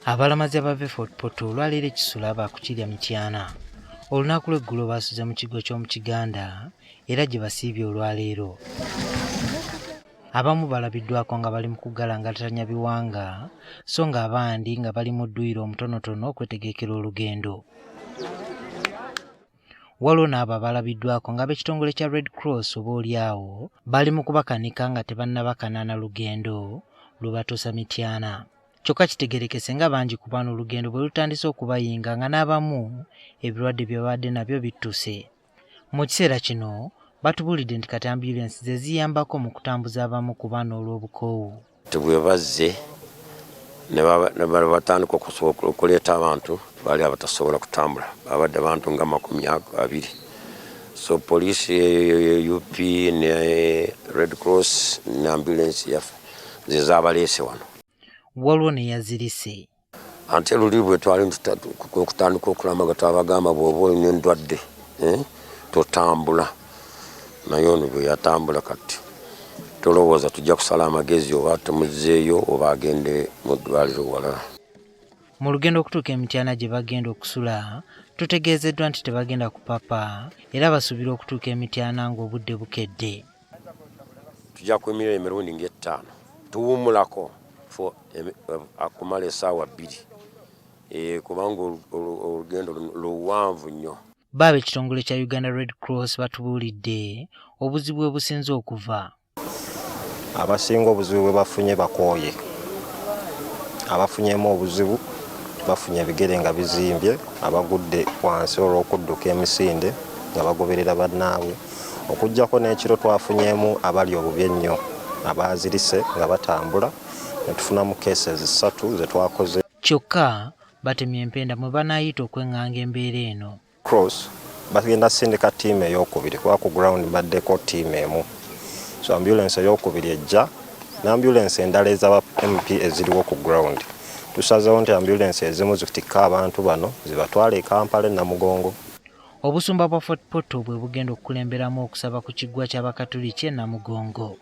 Abalamazi abava Fortportal olwaleero ekisula baakukirya Mityana. Olunaku lw'eggulo baasuze mu kiggwa ky'omu Kiganda era gye basiibye olwaleero. Abamu balabiddwako nga bali mu kugalangatanya biwanga so nga abandi nga bali mu dduyiro omutonotono okwetegekera olugendo. Waliwo n'abo abalabiddwako nga ab'ekitongole kya Red Cross oboolyawo bali mu kubakanika nga tebannabakanaana lugendo lubatuusa Mityana. Kyokka kitegerekese nga bangi ku bano olugendo bwe lutandise okubayinga nga n'abamu ebirwadde bye babadde nabyo bittuse. Mu kiseera kino batubuulidde nti kati ambulensi ze ziyambako mu kutambuza abamu ku bano olw'obukoowu. Bwe bazze ne batandika okuleeta abantu baali abatasobola kutambula, babadde abantu nga 20. So poliisi UP ne Red Cross ne ambulensi yaffe ze zaabaleese wano. Waliwo ne yazirise. Ate luli bwe twali okutandika okulamaga twabagamba bw'oba olina endwadde totambula. Naye ono bwe yatambula kati tolowooza tujja kusala amagezi oba tumuzzeeyo oba agende mu ddwaliro walala. Mu lugendo okutuuka e Mityana gye bagenda okusula tutegeezeddwa nti tebagenda kupapa era basuubira okutuuka e Mityana ng'obudde bukedde. Tujja kuyimirira emirundi nga 5 tuwummulako akumala essaawa 2 kubanga olugendo luwanvu nnyo. Baaba ekitongole kya Uganda Red Cross batubuulidde obuzibu bwe businze okuva. Abasinga obuzibu bwe bafunye bakooye. Abafunyemu obuzibu bafunye ebigere nga bizimbye, abagudde wansi olw'okudduka emisinde nga bagoberera bannaabwe. Okuggyako n'ekiro twafunyemu abali obubi ennyo abazirise nga batambula ne tufunamu cases 3 ze twakoze. Kyokka batemye empenda mwe banaayita okwenganga embeera eno. Cross bagenda sindika tiimu ey'okubiri kuba ku ground baddeko tiimu emu. So ambulance ey'okubiri ejja n'ambulance endala ez'aba MP eziriwo ku ground. Tusazeewo nti ambulance ezimu zitika abantu bano zibatwale e Kampala e Namugongo. Obusumba bwa Fortportal bwe bugenda okukulemberamu okusaba ku kiggwa ky'abakatoliki e Namugongo.